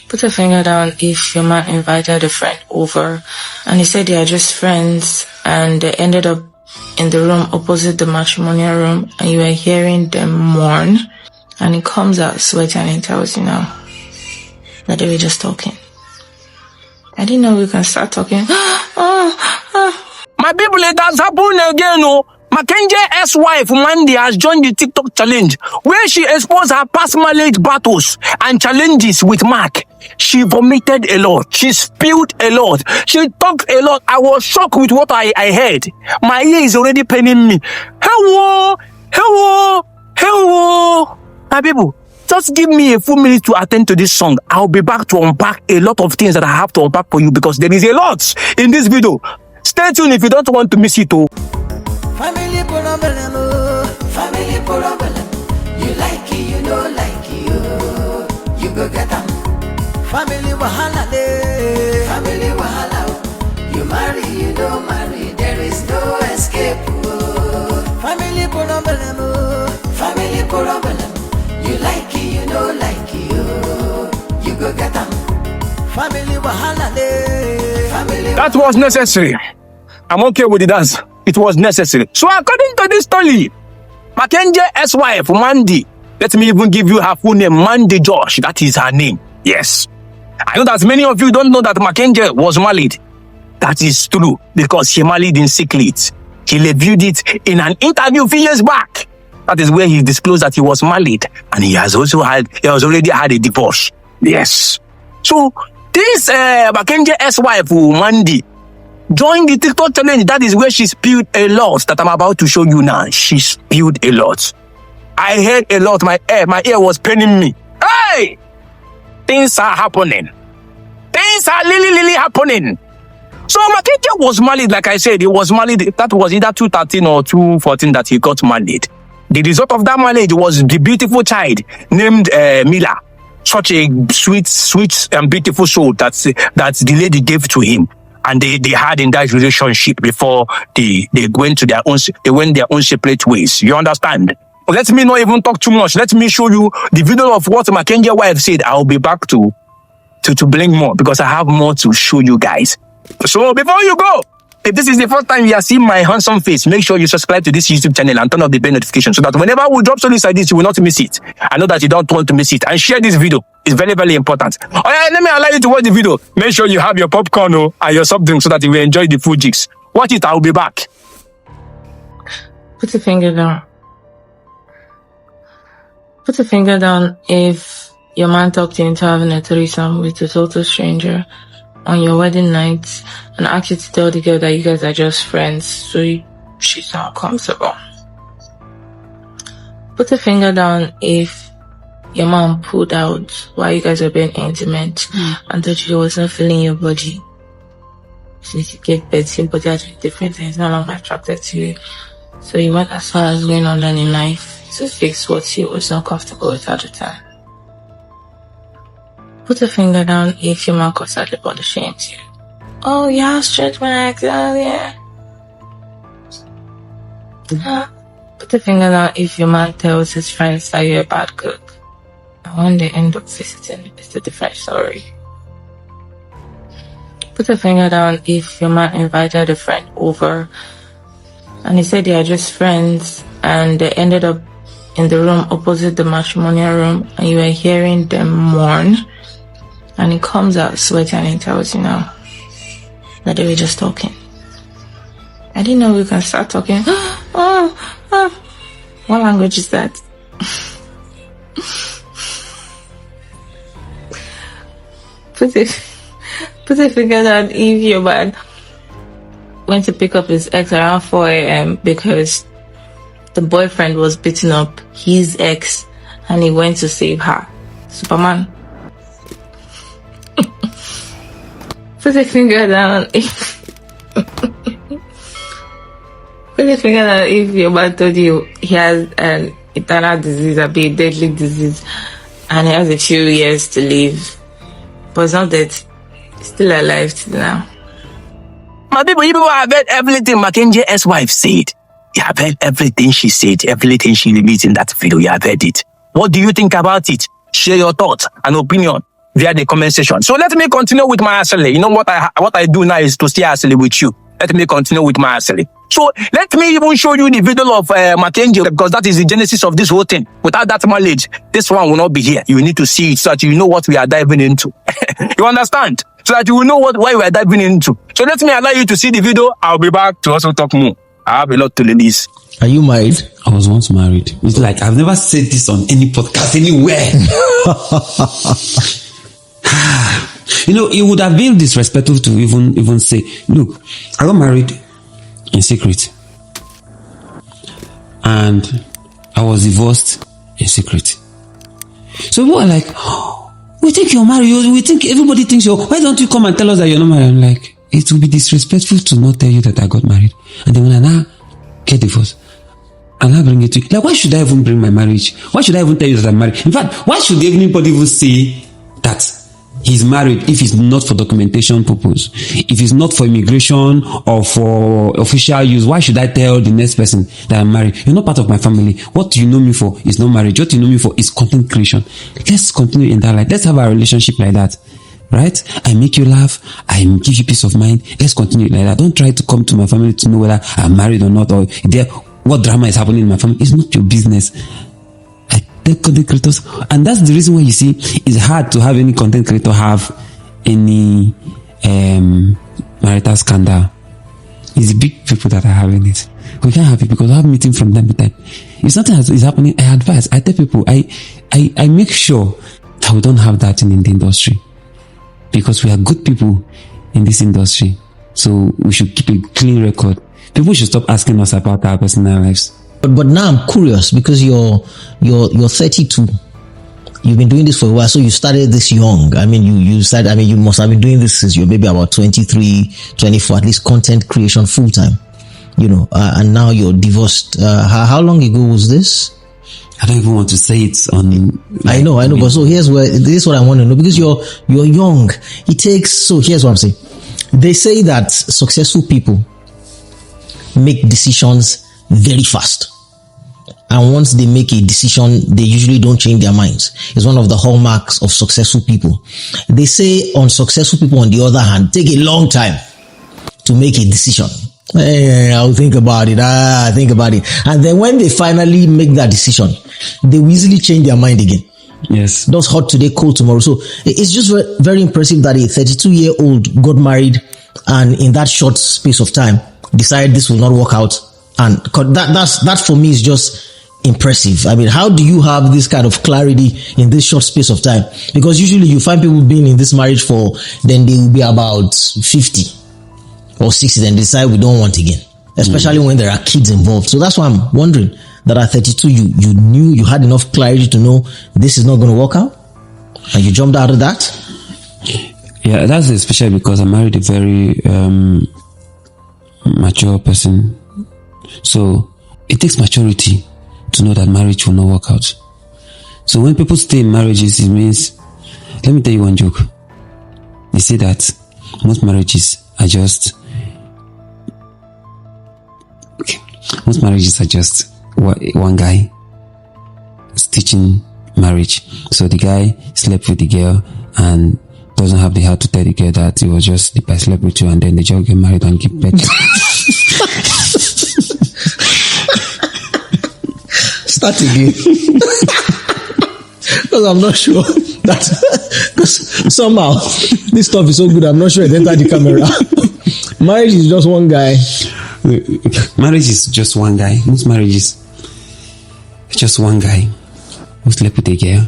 Put a finger down if your man invited a friend over and he said they are just friends and they ended up in the room opposite the matrimonial room and you were hearing them mourn and he comes out sweating and he tells you now that they were just talking. I didn't know we can start talking. My people, it has happened again. Mackenzie ex-wife Mandy has joined the TikTok challenge where she exposed her past marriage battles and challenges with Mark. She vomited a lot. She spilled a lot. She talked a lot. I was shocked with what I heard. My ear is already paining me. Hello. My people, just give me a few minutes to attend to this song. I'll be back to unpack a lot of things that I have to unpack for you because there is a lot in this video. Stay tuned if you don't want to miss it. Family problem, family problem. You like it, you don't like it, you go get them. Family wahala, family wahala. You marry, you don't marry, there is no escape. Family problem, family problem. You like it, you don't like it, you go get them. Family wahala, family. That was necessary. I'm okay with the dance. It was necessary. So according to this story, Mackenzie ex-wife Mandy, let me even give you her full name, Mandy Josh. That is her name. Yes. I know that many of you don't know that Mackenzie was married. That is true because she married in secret. He reviewed it in an interview a few years back. That is where he disclosed that he was married and he has already had a divorce. Yes. So this Mackenzie ex-wife Mandy join the TikTok challenge. That is where she spilled a lot that I'm about to show you now. She spilled a lot. I heard a lot. My ear was paining me. Hey! Things are happening. Things are really happening. So Mackenzie was married, like I said, he was married. That was either 2013 or 2014 that he got married. The result of that marriage was the beautiful child named Mila. Such a sweet and beautiful soul that the lady gave to him. And they had in that relationship before they went their own separate ways. You understand? Let me not even talk too much. Let me show you the video of what Mackenzie's wife said. I'll be back to bring more because I have more to show you guys. So before you go, if this is the first time you are seeing my handsome face, make sure you subscribe to this YouTube channel and turn on the bell notification so that whenever we drop stories like this, you will not miss it. I know that you don't want to miss it. And share this video. It's very important. Oh yeah, let me allow you to watch the video. Make sure you have your popcorn and your soft drink so that you will enjoy the full jigs. Watch it, I'll be back. Put a finger down. Put a finger down if your man talked you into having a threesome with a total stranger on your wedding night and asked you to tell the girl that you guys are just friends so she's not comfortable. Put a finger down if your mom pulled out while you guys were being intimate and thought she wasn't feeling your body. She needs to get better, but that's different and it's no longer attracted to you. So you went as far as going on a knife to fix what she was not comfortable with at the time. Put a finger down if your man constantly body shames you. Oh, yeah, stretch marks, oh yeah. Put a finger down if your man tells his friends that you're a bad cook. And when they end up visiting, it's a different story. Put a finger down if your man invited a friend over and he said they are just friends and they ended up in the room opposite the matrimonial room and you were hearing them mourn. And he comes out sweating and he tells you now that they were just talking. I didn't know we can start talking. What language is that? Put a finger down if your man went to pick up his ex around 4 a.m. because the boyfriend was beating up his ex and he went to save her. Superman. Put a finger down if your man told you he has an eternal disease, a deadly disease, and he has a few years to live, but it's not dead, he's still alive till now. My people, you people have heard everything Mackenzie's ex-wife said. You have heard everything she said, everything she revealed in that video. You have heard it. What do you think about it? Share your thoughts and opinion via the comment section. So let me continue with my asile. You know what I do now is to stay asile with you. Let me continue with my asile. So let me even show you the video of Mackenzie, because that is the genesis of this whole thing. Without that knowledge, this one will not be here. You need to see it so that you know what we are diving into. You understand? So that you will know what we are diving into. So let me allow you to see the video. I'll be back to also talk more. I have a lot to release. Are you married? I was once married. It's like I've never said this on any podcast anywhere. You know, it would have been disrespectful to even say, look, I got married in secret, and I was divorced in secret. So people are like, oh, we think you're married. We think everybody thinks you're. Why don't you come and tell us that you're not married? I'm like, it would be disrespectful to not tell you that I got married, and then when I now get divorced, and I bring it to you. Like, why should I even bring my marriage? Why should I even tell you that I'm married? In fact, why should anybody even say that he's married if it's not for documentation purpose? If it's not for immigration or for official use, why should I tell the next person that I'm married? You're not part of my family. What you know me for is not marriage. What you know me for is content creation. Let's continue in that light. Let's have a relationship like that. Right? I make you laugh. I give you peace of mind. Let's continue like that. Don't try to come to my family to know whether I'm married or not, or what drama is happening in my family. It's not your business. I tell content creators, and that's the reason why you see it's hard to have any content creator have any marital scandal. It's the big people that are having it. We can't have it because I have meetings from time to time. If something is happening, I advise. I tell people, I make sure that we don't have that in the industry, because we are good people in this industry. So we should keep a clean record. People should stop asking us about our personal lives. But now I'm curious, because you're 32. You've been doing this for a while, so you started this young. I mean, you must have been doing this since you're maybe about 23, 24, at least content creation full time. You know, and now you're divorced. How long ago was this? I don't even want to say it on. I know. But so this is what I want to know, because you're young. So here's what I'm saying. They say that successful people make decisions very fast, and once they make a decision, they usually don't change their minds. It's one of the hallmarks of successful people. They say unsuccessful people, on the other hand, take a long time to make a decision. Hey, I'll think about it. Think about it. And then when they finally make that decision, they will easily change their mind again. Yes. That's hot today, cold tomorrow. So it's just very, very impressive that a 32-year-old got married, and in that short space of time decided this will not work out. And that for me is just impressive. I mean, how do you have this kind of clarity in this short space of time? Because usually you find people being in this marriage then they will be about 50 or 60, then decide we don't want again, especially when there are kids involved. So that's why I'm wondering that at 32 you knew, you had enough clarity to know this is not going to work out, and you jumped out of that. Yeah, that's especially because I married a very mature person. So it takes maturity to know that marriage will not work out. So when people stay in marriages, it means, let me tell you one joke. They say that most marriages are just one guy teaching marriage. So the guy slept with the girl and doesn't have the heart to tell the girl that it was just the guy slept with you, and then they just get married and give birth. Start again. Because I'm not sure that, because somehow this stuff is so good, I'm not sure it entered the camera. Marriage is just one guy. Marriage is just one guy. Most marriages, just one guy who slept with a girl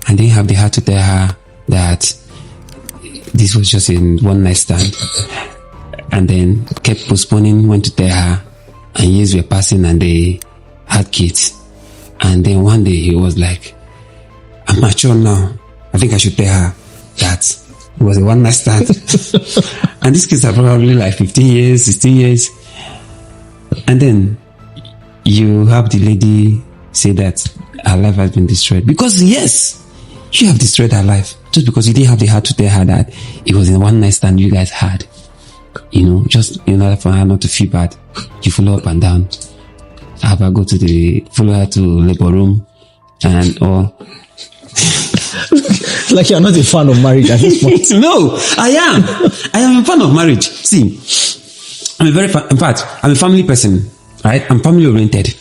and didn't have the heart to tell her that this was just a one night stand, and then kept postponing when to tell her, and years were passing and they had kids. And then one day he was like, I'm mature now, I think I should tell her that it was a one night stand. And these kids are probably like 15 years, 16 years. And then you have the lady say that her life has been destroyed. Because yes, you have destroyed her life just because you didn't have the heart to tell her that it was a one night stand you guys had. You know, just in order for her not to feel bad, you follow up and down. Have her go to follow her to labor room and or Like you're not a fan of marriage at this point. No, I am. I am a fan of marriage. See, in fact, I'm a family person, right? I'm family oriented.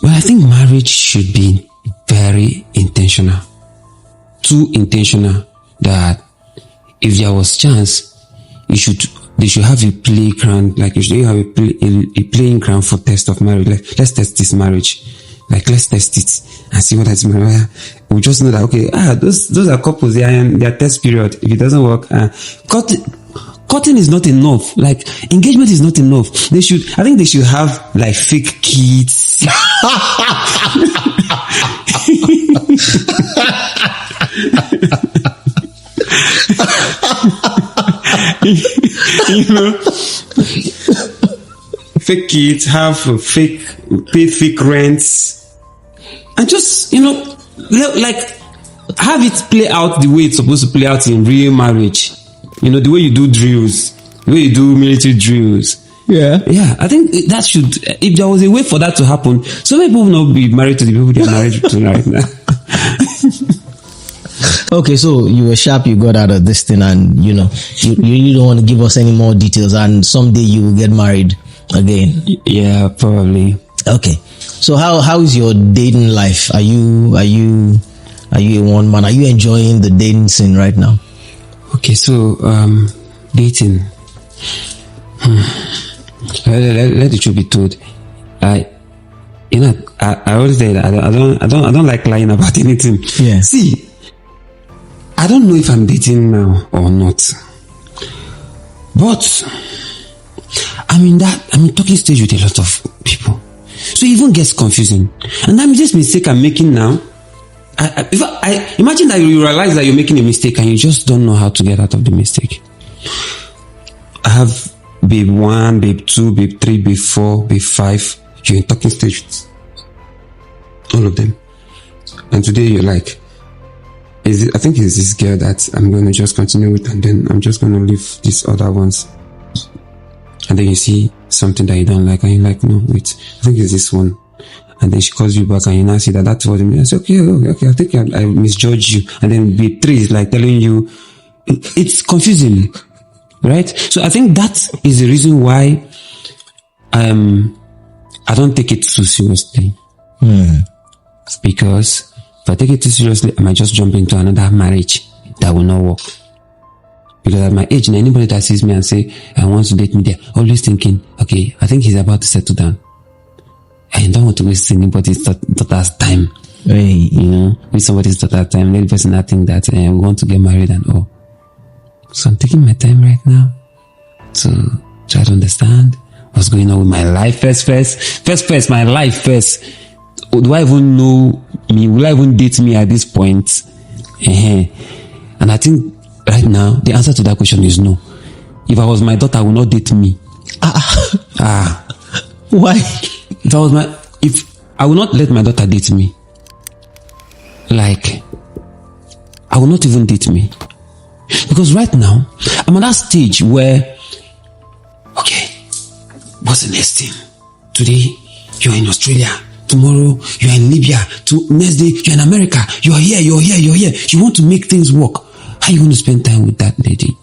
But I think marriage should be very intentional. Too intentional that if there was chance, they should have a playground, like you should have a playing ground for test of marriage. Like, let's test this marriage. Like, let's test it and see what that's marriage. We just know that, okay, those are couples, they are in their test period. If it doesn't work, cutting is not enough. Like, engagement is not enough. I think they should have like fake kids. You know, fake kids, pay fake rents, and just, you know, like have it play out the way it's supposed to play out in real marriage. You know, the way you do drills, the way you do military drills. Yeah. I think that should, if there was a way for that to happen, so many people will not be married to the people they are married to right now. Okay, so you were sharp, you got out of this thing, and you know, you really don't want to give us any more details, and someday you will get married again. Yeah, probably. Okay. So how is your dating life? Are you a one man? Are you enjoying the dating scene right now? Okay, so dating. Let the truth be told. I always say that I don't like lying about anything. Yeah. See, I don't know if I'm dating now or not, but I'm talking stage with a lot of people, so it even gets confusing. And that this mistake I'm making now. If I imagine that you realize that you're making a mistake and you just don't know how to get out of the mistake. I have babe 1, babe 2, babe 3, babe 4, babe 5. You're in talking stage with all of them, and today you're like, I think it's this girl that I'm going to just continue with, and then I'm just going to leave these other ones. And then you see something that you don't like, and you're like, no, wait, I think it's this one. And then she calls you back, and you now see that that's what it means. I say, okay, I think I misjudged you. And then babe 3 is like telling you, it's confusing, right? So I think that is the reason why I don't take it too seriously. Because if I take it too seriously, I might just jump into another marriage that will not work. Because at my age, anybody that sees me and say, I want to date me, they're always thinking, okay, I think he's about to settle down. I don't want to waste anybody's daughter's time. You know, with somebody's daughter's time. Let the person not think that we want to get married and all. So I'm taking my time right now to try to understand what's going on with my life first, my life first. Do I even know me? Will I even date me at this point? And I think right now, the answer to that question is no. If I was my daughter, I would not date me. Why? If I will not let my daughter date me. Like, I will not even date me. Because right now, I'm at that stage where, okay, what's the next thing? Today, you're in Australia. Tomorrow, you're in Libya. Next day, you're in America. You're here. You want to make things work. How are you going to spend time with that lady?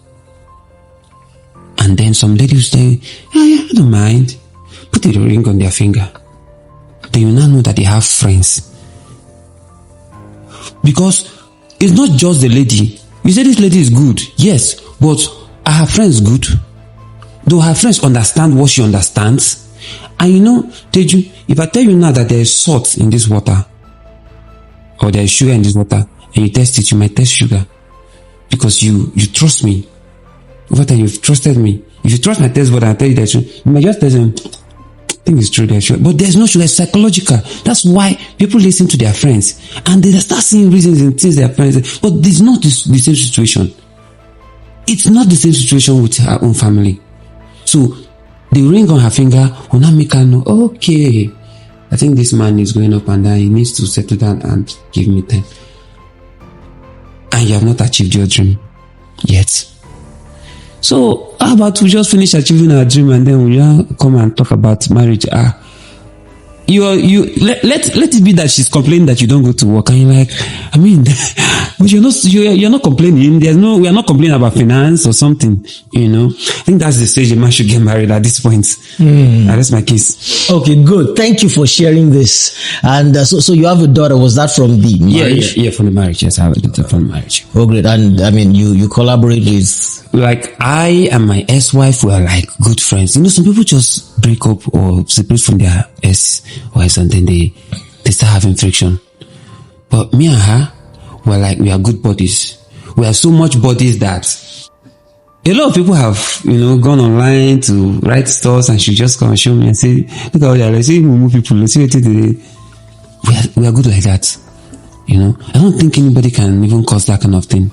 And then some lady will say, I don't mind. Put a ring on their finger. Then you now know that they have friends. Because it's not just the lady. You say this lady is good. Yes, but are her friends good? Do her friends understand what she understands? And you know, Teju, if I tell you now that there is salt in this water, or there is sugar in this water, and you test it, you might test sugar. Because you trust me. Over time, you've trusted me. If you trust my test board and I tell you that you might just tell them, I think it's true, there's sugar. But there's no sugar, it's psychological. That's why people listen to their friends. And they start seeing reasons in things their friends. But it's not the same situation. It's not the same situation with her own family. So, the ring on her finger will not make her know, okay, I think this man is going up and down. He needs to settle down and give me time. And you have not achieved your dream yet. So, how about we just finish achieving our dream and then we come and talk about marriage? let it be that she's complaining that you don't go to work, and you're like, I mean, but you're not complaining. We are not complaining about finance or something, you know. I think that's the stage a man should get married at this point. That's my case. Okay, good. Thank you for sharing this. And so you have a daughter. Was that from the marriage? Yeah, from the marriage. Yes, I have a daughter from the marriage. Oh, great. And I mean, you collaborate with. Like, I and my ex-wife were like good friends. You know, some people just break up or separate from their ex-wives and then they start having friction. But me and her were like, we are good buddies. We are so much buddies that a lot of people have, you know, gone online to write stores, and she just come and show me and say, look at all that. Let's see move people. Let's see what we are good like that. You know, I don't think anybody can even cause that kind of thing.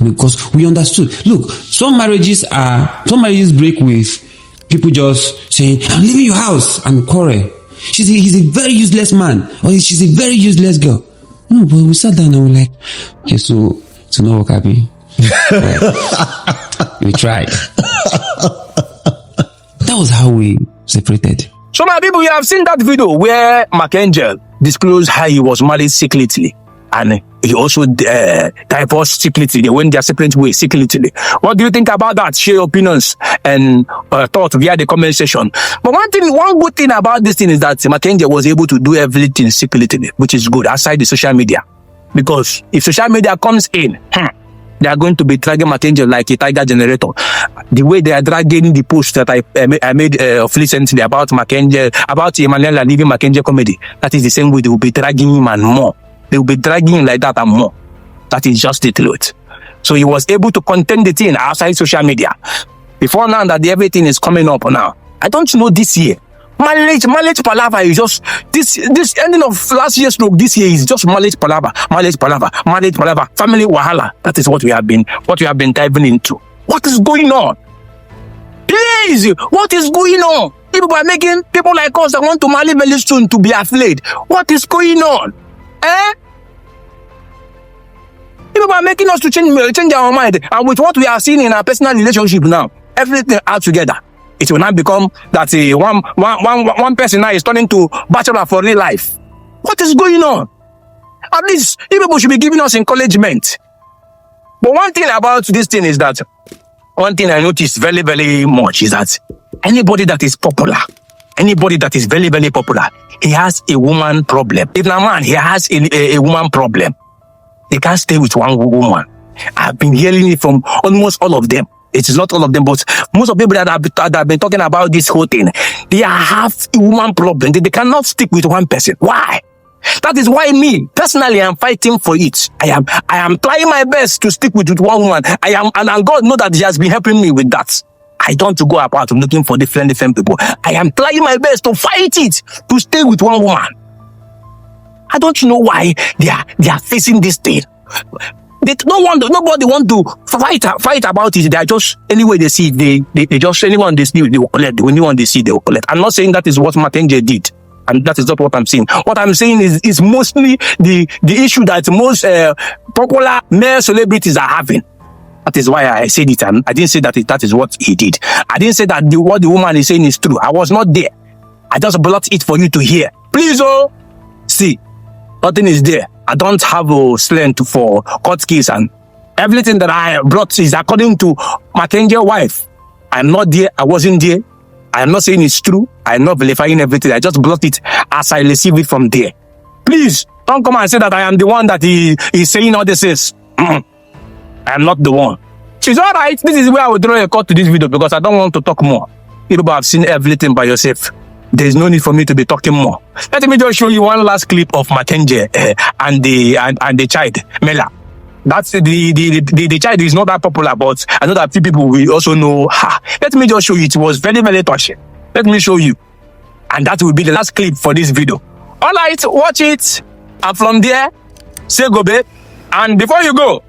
Because we understood. Look, some marriages break with people just saying, I'm leaving your house, and quarrel. He's a very useless man, or she's a very useless girl. No, but we sat down and we're like, okay, so to not work happy. We tried. That was how we separated. So my people, you have seen that video where Markangel disclosed how he was married secretly, and he also divorced secretly. They went their separate ways secretly. What do you think about that? Share your opinions and thoughts via the comment section. But one good thing about this thing is that Markangel was able to do everything secretly, which is good, aside the social media. Because if social media comes in, they are going to be dragging Markangel like a tiger generator. The way they are dragging the post that I made of recently about Markangel, about Emmanuel leaving Markangel comedy, that is the same way they will be dragging him and more. They will be dragging him like that and more. That is just the truth. So he was able to contain the thing outside social media. Before now that everything is coming up now. I don't know this year. Marriage palava is just this ending of last year's stroke. This year is just marriage palava, family wahala. That is what we have been diving into. What is going on? Please, what is going on? People are making people like us that want to marry very soon to be afraid. What is going on? People are making us to change our mind, and with what we are seeing in our personal relationship now, everything out together. It will not become that one person now is turning to bachelor for real life. What is going on? At least you people should be giving us encouragement. But one thing about this thing is that one thing I noticed very, very much is that anybody that is popular, anybody that is very, very popular, he has a woman problem. If a man, he has a woman problem. They can't stay with one woman. I've been hearing it from almost all of them. It is not all of them, but most of the people that have been talking about this whole thing, they have a woman problem. They cannot stick with one person. Why? That is why me, personally, I'm fighting for it. I am trying my best to stick with one woman. And God knows that He has been helping me with that. I don't go about looking for different people. I am trying my best to fight it, to stay with one woman. I don't know why they are facing this thing. Nobody want to fight about it. They are just, anyway they see, they just, anyone they see, they will collect. Anyone they see, they will collect. I'm not saying that is what Markangel did. And that is not what I'm saying. What I'm saying is mostly the issue that most popular male celebrities are having. That is why I said it. I didn't say that is what he did. I didn't say that what the woman is saying is true. I was not there. I just brought it for you to hear. Please, see, nothing is there. I don't have a strength for court case, and everything that I brought is according to Markangel's wife. I'm not there. I wasn't there. I am not saying it's true. I am not verifying everything. I just brought it as I received it from there. Please, don't come and say that I am the one that he is saying all this is. I am not the one. She's all right. This is where I will draw a cut to this video because I don't want to talk more. People have seen everything by yourself. There is no need for me to be talking more. Let me just show you one last clip of Markangel and the child, Mela. That's the child is not that popular, but I know that few people will also know her. Let me just show you. It was very, very touching. Let me show you. And that will be the last clip for this video. All right, watch it. And from there, say go, babe. And before you go,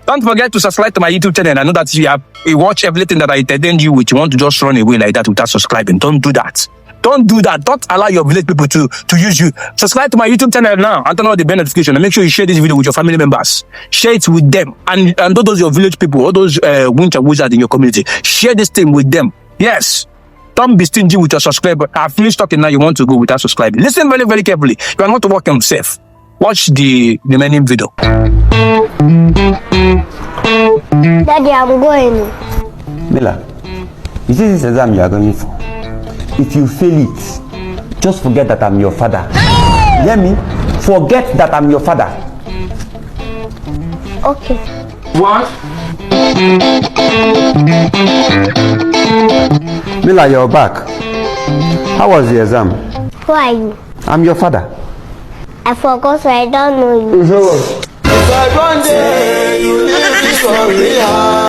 don't forget to subscribe to my YouTube channel. I know that you watch everything that I entertain you with. You want to just run away like that without subscribing. Don't do that. Don't do that. Don't allow your village people to use you. Subscribe to my YouTube channel now and turn on the bell notification. And make sure you share this video with your family members. Share it with them. And those your village people, all those winch and wizards in your community. Share this thing with them. Yes. Don't be stingy with your subscriber. I've finished talking now. You want to go without subscribing. Listen very, very carefully. You are not to work on yourself. Watch the remaining video. Daddy, I'm going. Mila, is this exam you are going for? If you fail it, just forget that I'm your father. Hear me? Forget that I'm your father. Okay. What? Mila, you're back. How was the exam? Who are you? I'm your father. I forgot, so I don't know you. If I one day you live this for real.